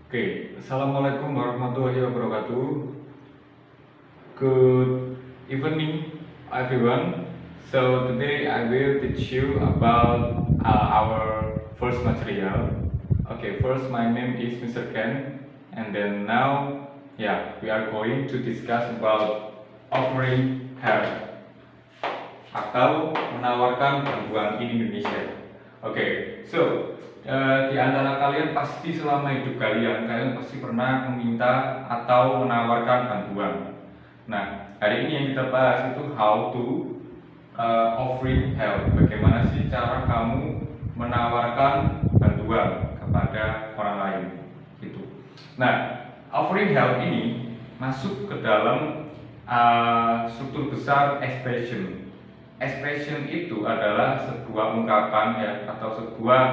Oke, Assalamualaikum warahmatullahi wabarakatuh. Good evening, everyone. So today I will teach you about our first material. Okay, first my name is Mr. Ken, and then now, we are going to discuss about offering help atau menawarkan bantuan in Indonesia. Oke, so di antara kalian pasti selama hidup kalian pasti pernah meminta atau menawarkan bantuan. Nah, hari ini yang kita bahas itu how to offering help. Bagaimana sih cara kamu menawarkan bantuan kepada orang lain, gitu. Nah, offering help ini masuk ke dalam struktur besar expression. Expression itu adalah sebuah ungkapan atau sebuah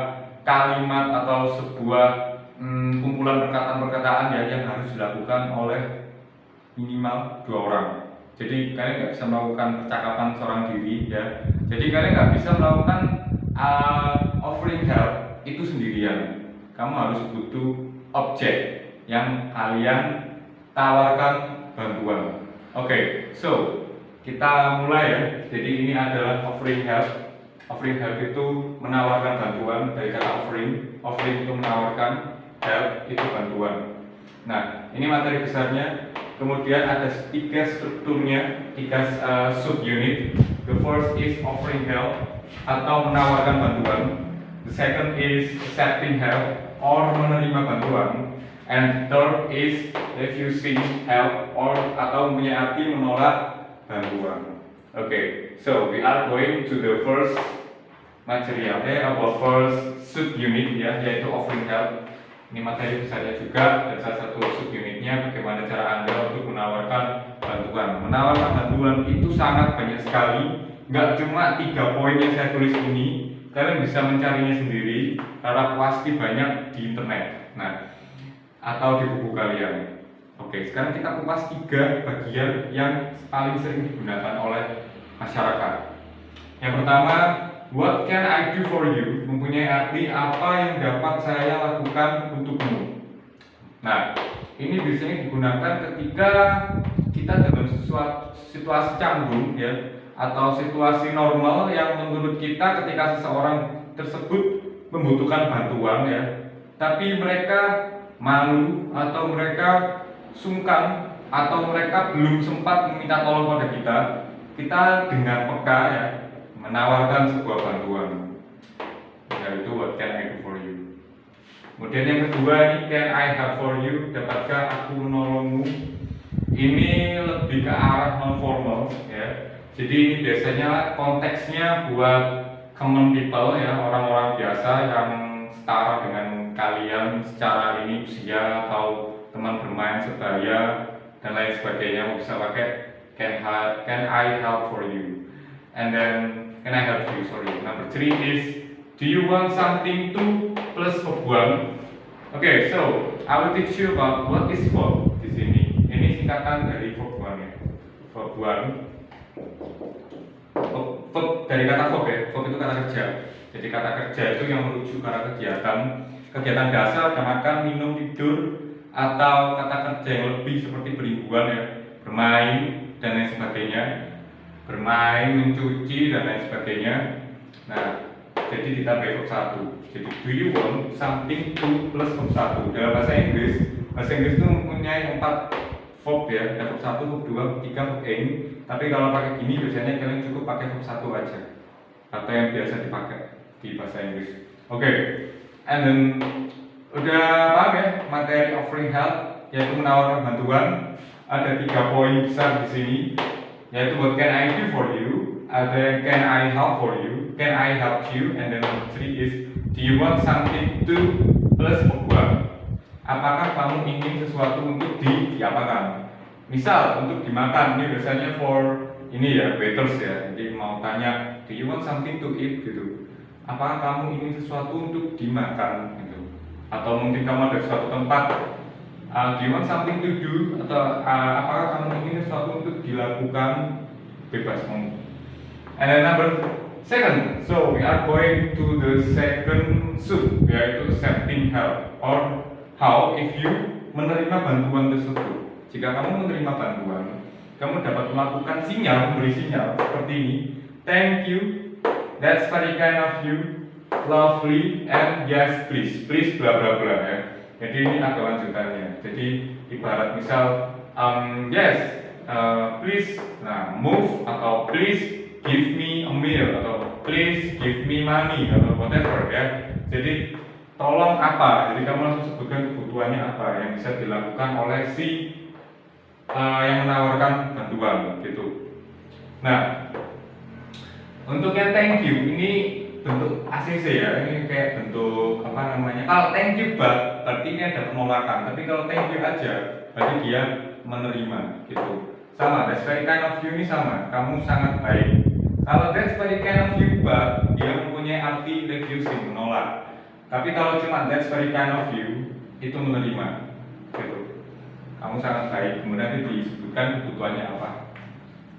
kalimat atau sebuah kumpulan perkataan-perkataan yang harus dilakukan oleh minimal 2 orang. Jadi kalian nggak bisa melakukan percakapan seorang diri Jadi kalian nggak bisa melakukan offering help itu sendirian. Kamu harus butuh objek yang kalian tawarkan bantuan. Oke, so kita mulai ya. Jadi ini adalah offering help. Offering help itu menawarkan bantuan, dari kata offering. Offering itu menawarkan, help itu bantuan. Nah, ini materi besarnya. Kemudian ada 3 strukturnya, 3 subunit. The first is offering help atau menawarkan bantuan. The second is accepting help or menerima bantuan. And third is refusing help or atau mempunyai arti menolak bantuan. Okay, so we are going to the first material, our first subunit yaitu offering help. Ini materi besarnya juga, dan salah satu subunitnya bagaimana cara Anda untuk menawarkan bantuan. Menawarkan bantuan itu sangat banyak sekali, nggak cuma 3 poin yang saya tulis ini. Kalian bisa mencarinya sendiri, karena pasti banyak di internet. Nah, atau di buku kalian. Oke, sekarang kita kupas 3 bagian yang paling sering digunakan oleh masyarakat. Yang pertama, what can I do for you? Mempunyai arti apa yang dapat saya lakukan untukmu. Nah, ini biasanya digunakan ketika kita dalam situasi canggung atau situasi normal yang menurut kita ketika seseorang tersebut membutuhkan bantuan tapi mereka malu atau mereka sungkan atau mereka belum sempat meminta tolong pada kita dengan peka menawarkan sebuah bantuan, yaitu what can I do for you. Kemudian yang kedua ini can I help for you, dapatkah aku menolongmu. Ini lebih ke arah non formal jadi ini biasanya konteksnya buat common people orang-orang biasa yang setara dengan kalian secara ini usia atau teman bermain sebaya dan lain sebagainya. Bisa pakai can I help for you, and then can I help you, number 3 is do you want something to plus verb 1. Okay, so I will teach you about what is verb di sini. Ini singkatan dari verb 1 verb 1. Verb dari kata verb verb itu kata kerja. Jadi kata kerja itu yang merujuk ke arah kegiatan dasar, makan, minum, tidur, atau kata kerja yang lebih seperti berlingguan bermain dan lain sebagainya, bermain, mencuci dan lain sebagainya. Nah, jadi ditambah verb 1. Jadi do you want something to plus verb 1. Dalam bahasa Inggris itu mempunyai 4 verb ada verb 1, verb 2, verb 3, verb ing. Tapi kalau pakai gini biasanya kalian cukup pakai verb 1 aja, atau yang biasa dipakai di bahasa Inggris. Oke, and then udah paham materi offering help, yaitu menawarkan bantuan. Ada 3 poin besar di sini, yaitu what can I do for you, ada can I help for you, can I help you, and then number 3 is do you want something to plus verb 1. Apakah kamu ingin sesuatu untuk diapakan? Misal untuk dimakan, ini biasanya for ini waiters jadi mau tanya do you want something to eat gitu. Apakah kamu ingin sesuatu untuk dimakan gitu. Atau mungkin kamu ada suatu tempat, do you want something to do, atau apakah kamu ingin sesuatu untuk dilakukan, bebas ngomong. And then number 2, so we are going to the second sub, yaitu accepting help or how if you menerima bantuan tersebut. Jika kamu menerima bantuan, kamu dapat melakukan sinyal, memberi sinyal seperti ini. Thank you, that's very kind of you, lovely, and yes please, please bla bla bla ya. Jadi ini ada lanjutannya. Jadi ibarat misal yes, please, nah move, atau please give me a meal, atau please give me money, atau whatever ya. Jadi tolong apa, jadi kamu langsung sebutkan kebutuhannya apa yang bisa dilakukan oleh si yang menawarkan bantuan gitu. Nah, untuk yang thank you ini bentuk ACC ya, ini kayak bentuk apa namanya, kalau thank you but berarti ini ada penolakan, tapi kalau thank you aja berarti dia menerima gitu. Sama, that's very kind of you ini sama, kamu sangat baik. Kalau that's very kind of you but dia mempunyai arti refusing, menolak. Tapi kalau cuma that's very kind of you itu menerima gitu. Kamu sangat baik, kemudian nanti disebutkan kebutuhannya apa.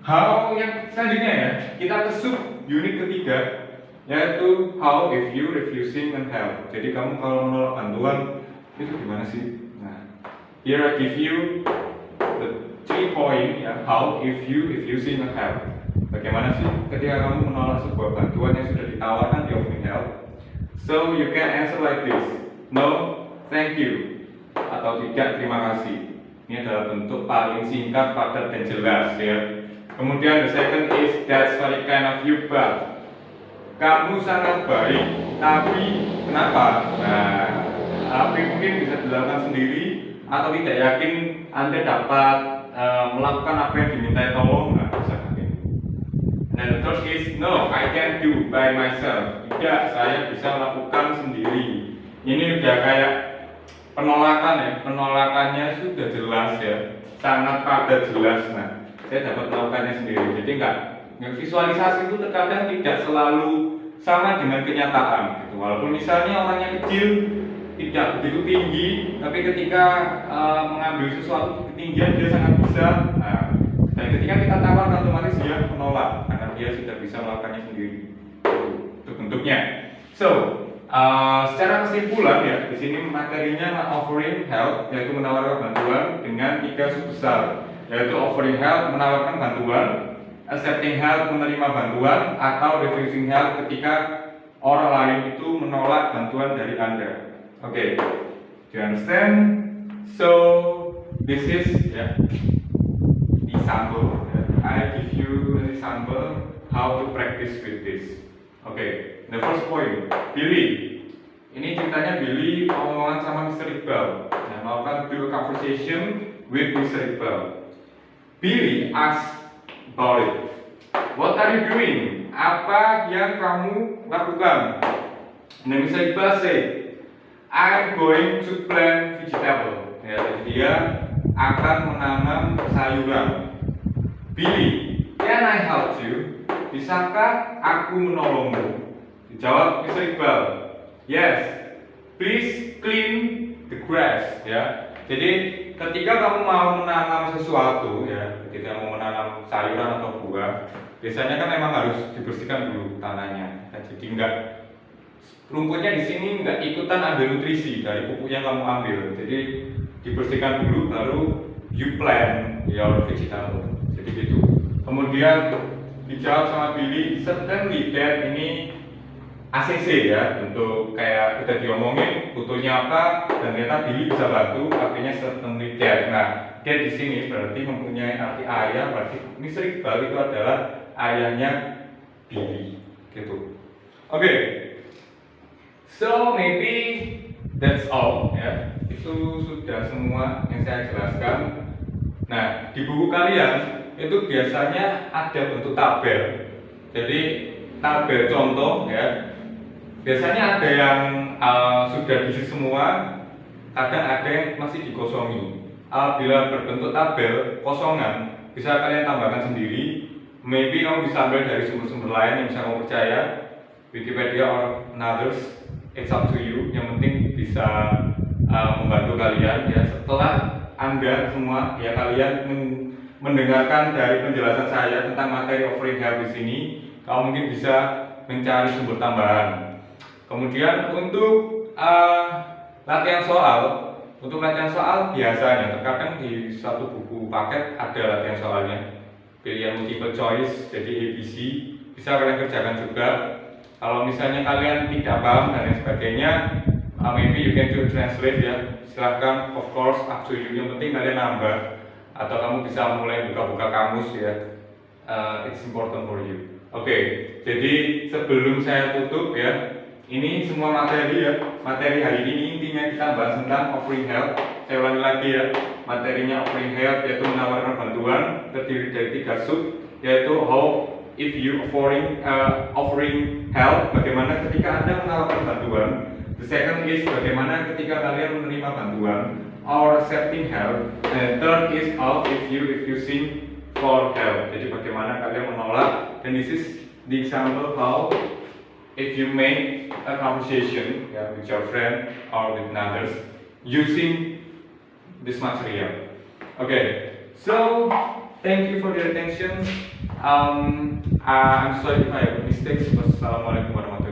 How yang selanjutnya ya, kita ke sub unit ketiga, yaitu how if you refusing and help. Jadi kamu kalau menolak bantuan itu gimana sih? Nah, here I give you the 3 point ya, how if you refusing and help. Bagaimana sih ketika kamu menolak sebuah bantuan yang sudah ditawarkan di offering help? So you can answer like this, no, thank you, atau tidak, terima kasih. Ini adalah bentuk paling singkat, padat, dan jelas ya. Kemudian the second is that's very kind of you but kamu sangat baik, tapi kenapa? Nah, tapi mungkin bisa dilakukan sendiri atau tidak yakin Anda dapat melakukan apa yang dimintai tolong, nggak bisa mungkin. Nah, the third is no, I can do by myself. Tidak, saya bisa lakukan sendiri. Ini udah kayak penolakan ya, penolakannya sudah jelas ya, sangat padat jelas. Nah, saya dapat melakukannya sendiri. Jadi enggak, visualisasi itu terkadang tidak selalu sama dengan kenyataan gitu. Walaupun misalnya orangnya kecil, tidak begitu tinggi, tapi ketika mengambil sesuatu ketinggian dia sangat bisa. Nah, dan ketika kita tawarkan otomatis dia menolak karena dia sudah bisa melakukannya sendiri. Itu bentuknya. So, secara kesimpulan ya, di sini materinya offering help, yaitu menawarkan bantuan dengan 3 sub besar, yaitu offering help, menawarkan bantuan, accepting help, menerima bantuan, atau refusing help ketika orang lain itu menolak bantuan dari Anda. Oke, do you understand? So this is ya, the sample. I give you an example how to practice with this. Oke, the first point, Billy. Ini ceritanya Billy omongan sama Mr. Iqbal. Nah, melakukan build conversation with Mr. Iqbal. Billy asked about it. What are you doing? Apa yang kamu lakukan? Nah, Mr. Iqbal say, I'm going to plant vegetable. Ya, jadi dia akan menanam sayuran. Billy, can I help you? Bisakah aku menolongmu? Dijawab Mr. Iqbal, yes, please clean the grass. Ya, jadi ketika kamu mau menanam sesuatu, ya, ketika mau menanam sayuran atau buah, biasanya kan memang harus dibersihkan dulu tanahnya. Nah, jadi enggak, rumputnya di sini enggak ikutan ambil nutrisi dari pupuk yang kamu ambil. Jadi dibersihkan dulu, baru you plant your vegetable. Jadi gitu. Kemudian dijawab sama Billy, certainly that, ini ACC ya, untuk kayak kita diomongin butuhnya apa, dan ternyata Billy bisa bantu, artinya certainly that. Nah, dia di sini berarti mempunyai arti ayah, berarti Mr. Iqbal itu adalah ayahnya Billy, gitu. Oke, so maybe that's all ya. Itu sudah semua yang saya jelaskan. Nah, di buku kalian itu biasanya ada bentuk tabel. Jadi tabel contoh ya. Biasanya ada yang sudah diisi semua, kadang ada yang masih dikosongi. Apabila berbentuk tabel kosongan, bisa kalian tambahkan sendiri. Maybe kamu bisa ambil dari sumber-sumber lain yang bisa kamu percaya, Wikipedia or others, it's up to you. Yang penting bisa membantu kalian ya. Setelah Anda semua ya, kalian mendengarkan dari penjelasan saya tentang materi offering help di sini, kamu mungkin bisa mencari sumber tambahan. Kemudian untuk latihan soal Untuk latihan soal biasanya terkadang di suatu buku paket ada latihan soalnya, pilihan multiple choice, jadi ABC, bisa kalian kerjakan juga. Kalau misalnya kalian tidak paham dan lain sebagainya, maybe you can do translate ya, silahkan, of course up to you, yang penting kalian nambah atau kamu bisa mulai buka-buka kamus ya. It's important for you. Oke, jadi sebelum saya tutup ya, ini semua materi ya, materi hari ini intinya kita bahas tentang offering help. Saya ulangi lagi ya, materinya offering help yaitu menawarkan bantuan, terdiri dari 3 sub, yaitu how, if you offering help, bagaimana ketika Anda menawarkan bantuan. The second is bagaimana ketika kalian menerima bantuan or accepting help. And third is how, if you seek for help. Jadi bagaimana kalian menolak. And this is the example how if you make a conversation with your friend or with others using this material. Okay, so thank you for your attention. I'm sorry if I have mistakes. Wassalamualaikum warahmatullahi wabarakatuh.